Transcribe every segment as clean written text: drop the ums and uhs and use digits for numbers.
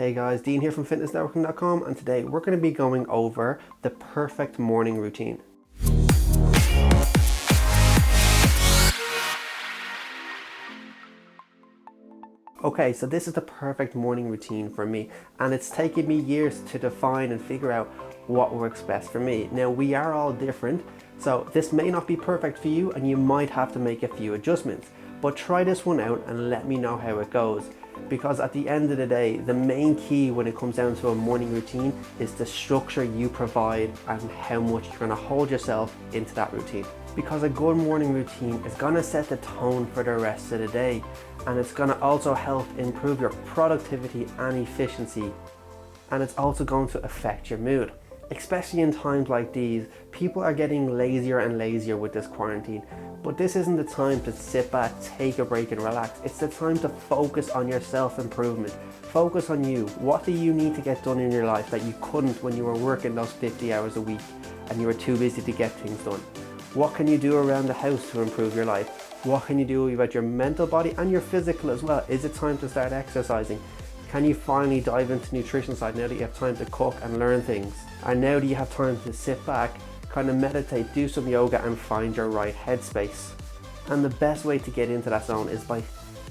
Hey guys, Dean here from fitnessnetworking.com, and today we're going to be going over the perfect morning routine. Okay, so this is the perfect morning routine for me, and it's taken me years to define and figure out what works best for me. Now, we are all different, so this may not be perfect for you and you might have to make a few adjustments, but try this one out and let me know how it goes. Because at the end of the day, the main key when it comes down to a morning routine is the structure you provide and how much you're going to hold yourself into that routine. Because a good morning routine is going to set the tone for the rest of the day, and it's going to also help improve your productivity and efficiency, and it's also going to affect your mood. Especially in times like these, people are getting lazier and lazier with this quarantine, but this isn't the time to sit back, take a break and relax. It's the time to focus on your self-improvement. Focus on you. What do you need to get done in your life that you couldn't when you were working those 50 hours a week and you were too busy to get things done? What can you do around the house to improve your life? What can you do about your mental body and your physical as well? Is it time to start exercising? Can you finally dive into nutrition side now that you have time to cook and learn things? And now that you have time to sit back, kind of meditate, do some yoga and find your right headspace. And the best way to get into that zone is by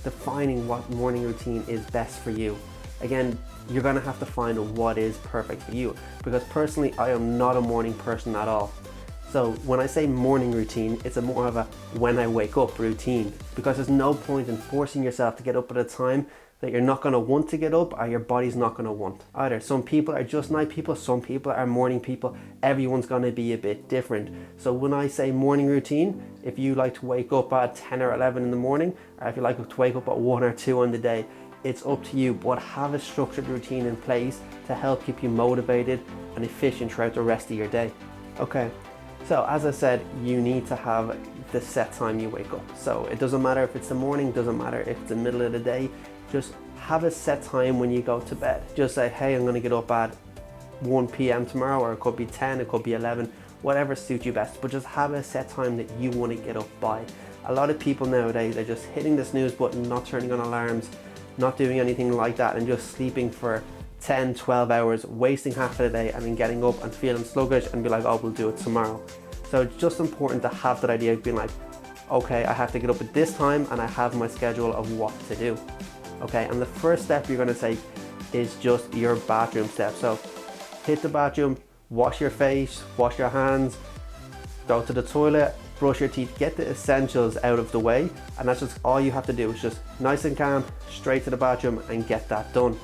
defining what morning routine is best for you. Again, you're gonna have to find what is perfect for you, because personally, I am not a morning person at all. So when I say morning routine, it's more of a when I wake up routine, because there's no point in forcing yourself to get up at a time that you're not going to want to get up or your body's not going to want either. Some people are just night people, some people are morning people. Everyone's going to be a bit different. So when I say morning routine, if you like to wake up at 10 or 11 in the morning, or if you like to wake up at 1 or 2 on the day, it's up to you, but have a structured routine in place to help keep you motivated and efficient throughout the rest of your day. Okay, so as I said, you need to have the set time you wake up. So it doesn't matter if it's the morning, doesn't matter if it's the middle of the day. Just have a set time when you go to bed. Just say, hey, I'm gonna get up at 1 p.m. tomorrow, or it could be 10, it could be 11, whatever suits you best, but just have a set time that you wanna get up by. A lot of people nowadays are just hitting the snooze button, not turning on alarms, not doing anything like that, and just sleeping for 10, 12 hours, wasting half of the day, and then getting up and feeling sluggish and be like, oh, we'll do it tomorrow. So it's just important to have that idea of being like, okay, I have to get up at this time and I have my schedule of what to do. Okay, and the first step you're going to take is just your bathroom step. So hit the bathroom, wash your face, wash your hands, go to the toilet, brush your teeth, get the essentials out of the way, and that's just all you have to do. Is just nice and calm, straight to the bathroom and get that done.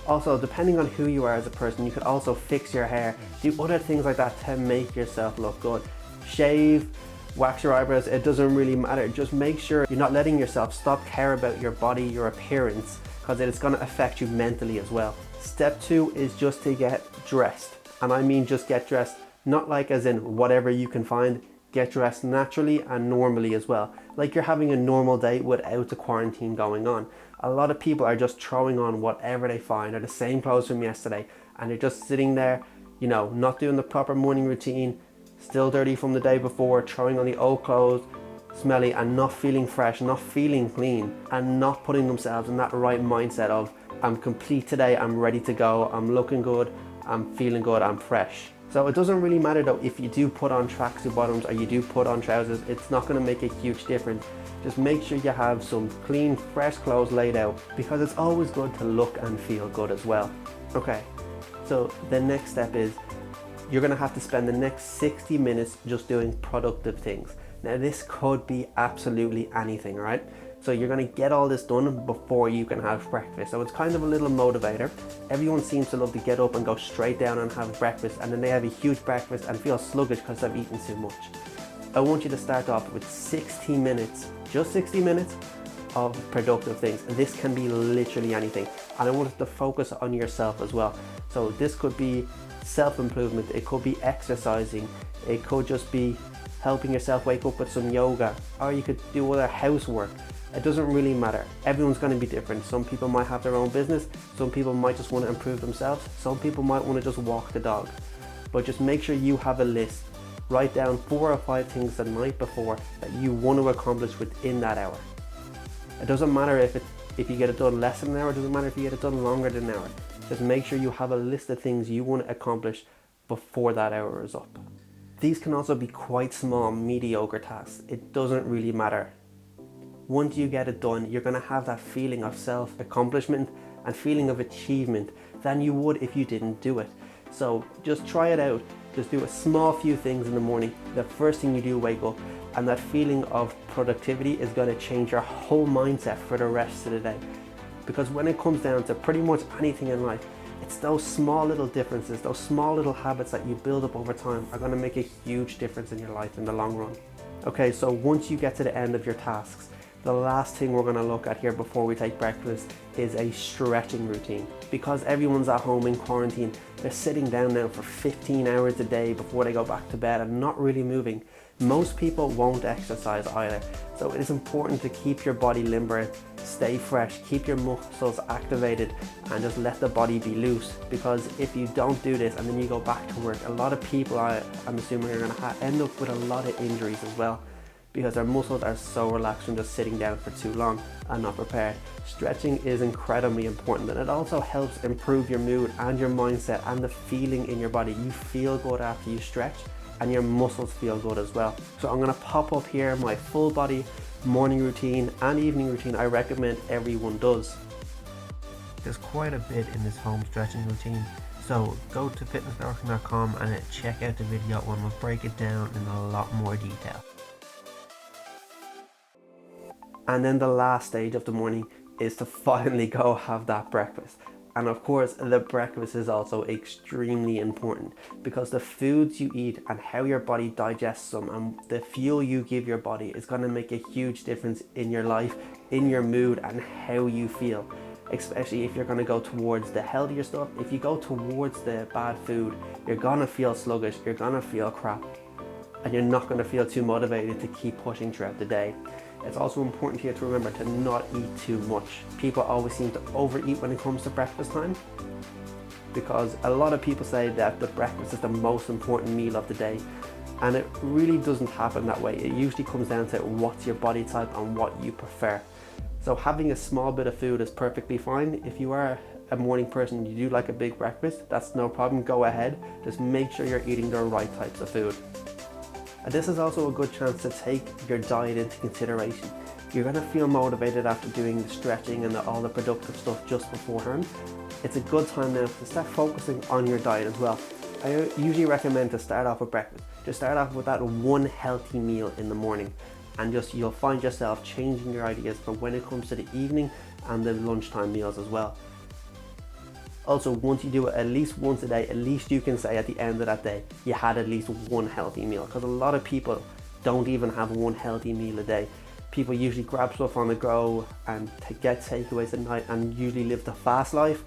Also, depending on who you are as a person, you could also fix your hair, do other things like that to make yourself look good. Shave, wax your eyebrows, it doesn't really matter. Just make sure you're not letting yourself stop care about your body, your appearance, because it's going to affect you mentally as well. Step 2 is just to get dressed. And I mean just get dressed, not like as in whatever you can find. Get dressed naturally and normally as well. Like you're having a normal day without the quarantine going on. A lot of people are just throwing on whatever they find, or the same clothes from yesterday, and they're just sitting there, you know, not doing the proper morning routine, still dirty from the day before, throwing on the old clothes, smelly, and not feeling fresh, not feeling clean, and not putting themselves in that right mindset of, I'm complete today, I'm ready to go, I'm looking good, I'm feeling good, I'm fresh. So it doesn't really matter though if you do put on tracksuit bottoms or you do put on trousers, it's not going to make a huge difference. Just make sure you have some clean, fresh clothes laid out, because it's always good to look and feel good as well. Okay, so the next step is you're going to have to spend the next 60 minutes just doing productive things. Now this could be absolutely anything, right? So you're going to get all this done before you can have breakfast. So it's kind of a little motivator. Everyone seems to love to get up and go straight down and have breakfast, and then they have a huge breakfast and feel sluggish because they've eaten too much. I want you to start off with 60 minutes, just 60 minutes of productive things. And this can be literally anything. And I want you to focus on yourself as well. So this could be self-improvement, it could be exercising, it could just be helping yourself wake up with some yoga, or you could do other housework. It doesn't really matter. Everyone's going to be different. Some people might have their own business, some people might just want to improve themselves, some people might want to just walk the dog. But just make sure you have a list. Write down 4 or 5 things the night before that you want to accomplish within that hour. It doesn't matter if you get it done less than an hour, it doesn't matter if you get it done longer than an hour. Just make sure you have a list of things you want to accomplish before that hour is up. These can also be quite small, mediocre tasks. It doesn't really matter. Once you get it done, you're going to have that feeling of self-accomplishment and feeling of achievement than you would if you didn't do it. So just try it out. Just do a small few things in the morning, the first thing you do wake up, and that feeling of productivity is going to change your whole mindset for the rest of the day. Because when it comes down to pretty much anything in life, it's those small little differences, those small little habits that you build up over time are going to make a huge difference in your life in the long run. Okay, so once you get to the end of your tasks, the last thing we're going to look at here before we take breakfast is a stretching routine. Because everyone's at home in quarantine, they're sitting down now for 15 hours a day before they go back to bed and not really moving. Most people won't exercise either. So it is important to keep your body limber, stay fresh, keep your muscles activated, and just let the body be loose. Because if you don't do this and then you go back to work, a lot of people, I'm assuming, are going to end up with a lot of injuries as well, because their muscles are so relaxed from just sitting down for too long and not prepared. Stretching is incredibly important, and it also helps improve your mood and your mindset and the feeling in your body. You feel good after you stretch, and your muscles feel good as well. So I'm gonna pop up here my full body morning routine and evening routine I recommend everyone does. There's quite a bit in this home stretching routine, so go to fitnessnetworking.com and check out the video and we'll break it down in a lot more detail. And then the last stage of the morning is to finally go have that breakfast. And of course, the breakfast is also extremely important, because the foods you eat and how your body digests them and the fuel you give your body is going to make a huge difference in your life, in your mood, and how you feel. Especially if you're going to go towards the healthier stuff. If you go towards the bad food, you're going to feel sluggish, you're going to feel crap, and you're not going to feel too motivated to keep pushing throughout the day. It's also important here to remember to not eat too much. People always seem to overeat when it comes to breakfast time, because a lot of people say that the breakfast is the most important meal of the day, and it really doesn't happen that way. It usually comes down to what's your body type and what you prefer. So having a small bit of food is perfectly fine. If you are a morning person, you do like a big breakfast, that's no problem, go ahead. Just make sure you're eating the right types of food. And this is also a good chance to take your diet into consideration. You're going to feel motivated after doing the stretching and all the productive stuff just beforehand. It's a good time now to start focusing on your diet as well. I usually recommend to start off with breakfast. Just start off with that one healthy meal in the morning, and you'll find yourself changing your ideas for when it comes to the evening and the lunchtime meals as well. Also, once you do it at least once a day, at least you can say at the end of that day, you had at least one healthy meal. Because a lot of people don't even have one healthy meal a day. People usually grab stuff on the go and get takeaways at night and usually live the fast life.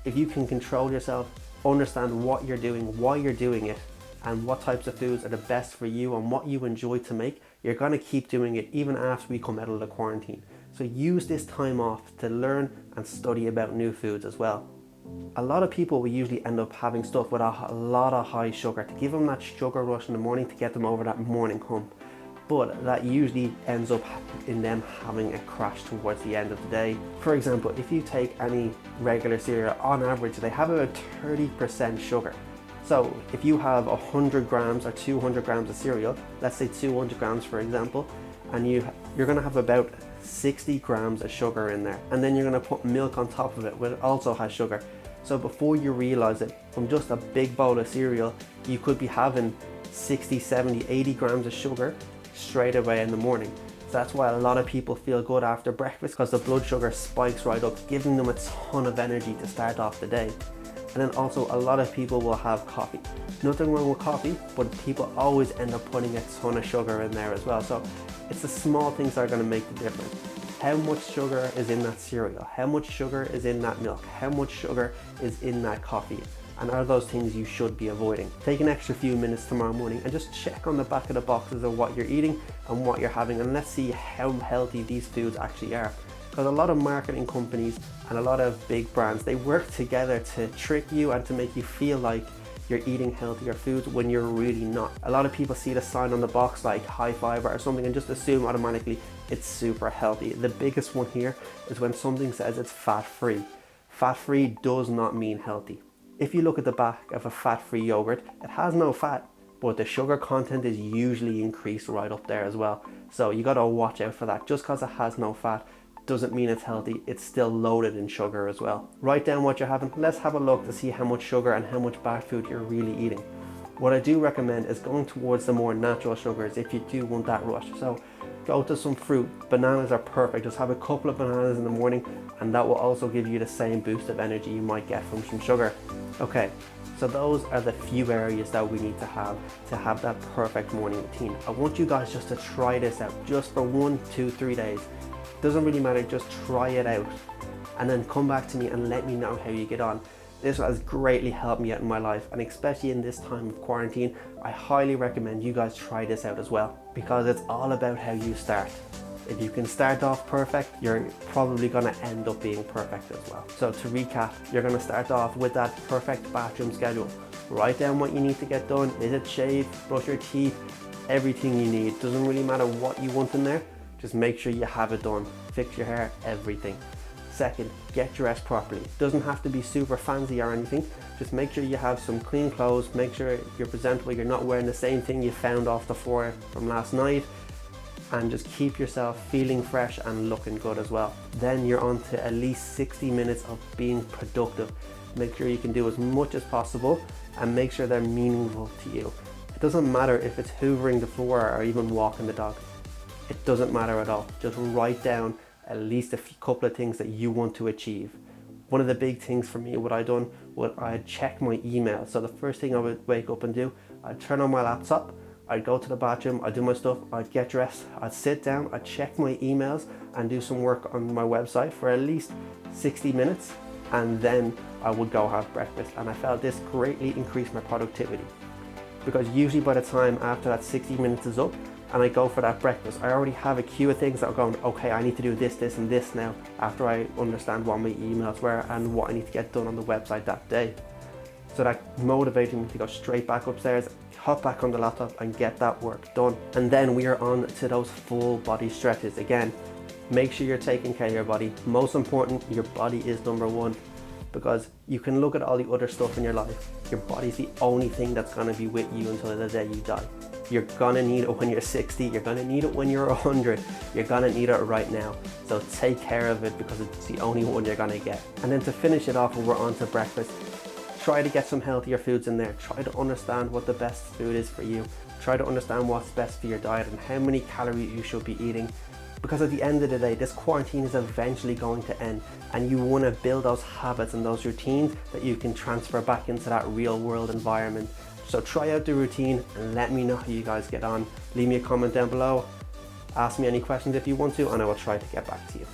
If you can control yourself, understand what you're doing, why you're doing it, and what types of foods are the best for you and what you enjoy to make, you're going to keep doing it even after we come out of the quarantine. So use this time off to learn and study about new foods as well. A lot of people will usually end up having stuff with a lot of high sugar to give them that sugar rush in the morning to get them over that morning hump. But that usually ends up in them having a crash towards the end of the day. For example, if you take any regular cereal, on average they have about 30% sugar. So if you have 100 grams or 200 grams of cereal, let's say 200 grams for example, and you're going to have about 60 grams of sugar in there, and then you're going to put milk on top of it, which also has sugar. So before you realize it, from just a big bowl of cereal, you could be having 60, 70, 80 grams of sugar straight away in the morning. So that's why a lot of people feel good after breakfast, because the blood sugar spikes right up, giving them a ton of energy to start off the day. And then also a lot of people will have coffee. Nothing wrong with coffee, but people always end up putting a ton of sugar in there as well. So it's the small things that are going to make the difference. How much sugar is in that cereal? How much sugar is in that milk? How much sugar is in that coffee? And are those things you should be avoiding? Take an extra few minutes tomorrow morning and just check on the back of the boxes of what you're eating and what you're having, and let's see how healthy these foods actually are. Because a lot of marketing companies and a lot of big brands, they work together to trick you and to make you feel like you're eating healthier foods when you're really not. A lot of people see the sign on the box like high fiber or something and just assume automatically it's super healthy. The biggest one here is when something says it's fat free. Fat-free does not mean healthy. If you look at the back of a fat-free yogurt, it has no fat, but the sugar content is usually increased right up there as well. So you gotta watch out for that. Just because it has no fat doesn't mean it's healthy. It's still loaded in sugar as well. Write down what you're having. Let's have a look to see how much sugar and how much bad food you're really eating. What I do recommend is going towards the more natural sugars if you do want that rush. So go to some fruit. Bananas are perfect. Just have a couple of bananas in the morning, and that will also give you the same boost of energy you might get from some sugar. Okay, so those are the few areas that we need to have that perfect morning routine. I want you guys just to try this out just for 1, 2, 3 days. Doesn't really matter, just try it out and then come back to me and let me know how you get on. This has greatly helped me out in my life, and especially in this time of quarantine, I highly recommend you guys try this out as well, because it's all about how you start. If you can start off perfect, you're probably gonna end up being perfect as well. So to recap, you're gonna start off with that perfect bathroom schedule. Write down what you need to get done. Is it shave, brush your teeth, everything you need. Doesn't really matter what you want in there, just make sure you have it done. Fix your hair, everything. Second, get dressed properly. Doesn't have to be super fancy or anything. Just make sure you have some clean clothes. Make sure you're presentable. You're not wearing the same thing you found off the floor from last night. And just keep yourself feeling fresh and looking good as well. Then you're on to at least 60 minutes of being productive. Make sure you can do as much as possible and make sure they're meaningful to you. It doesn't matter if it's hoovering the floor or even walking the dog. It doesn't matter at all. Just write down at least a couple of things that you want to achieve. One of the big things for me, what I done, I'd check my email. So the first thing I would wake up and do, I'd turn on my laptop, I'd go to the bathroom, I'd do my stuff, I'd get dressed, I'd sit down, I'd check my emails and do some work on my website for at least 60 minutes. And then I would go have breakfast. And I felt this greatly increased my productivity, because usually by the time after that 60 minutes is up, and I go for that breakfast, I already have a queue of things that are going, okay, I need to do this, this, and this now, after I understand what my emails were and what I need to get done on the website that day. So that motivated me to go straight back upstairs, hop back on the laptop and get that work done. And then we are on to those full body stretches. Again, make sure you're taking care of your body. Most important, your body is number one, because you can look at all the other stuff in your life. Your body's the only thing that's gonna be with you until the day you die. You're gonna need it when you're 60, you're gonna need it when you're 100, you're gonna need it right now. So take care of it, because it's the only one you're gonna get. And then to finish it off, when we're on to breakfast, try to get some healthier foods in there. Try to understand what the best food is for you. Try to understand what's best for your diet and how many calories you should be eating. Because at the end of the day, this quarantine is eventually going to end, and you want to build those habits and those routines that you can transfer back into that real world environment. So try out the routine and let me know how you guys get on. Leave me a comment down below. Ask me any questions if you want to, and I will try to get back to you.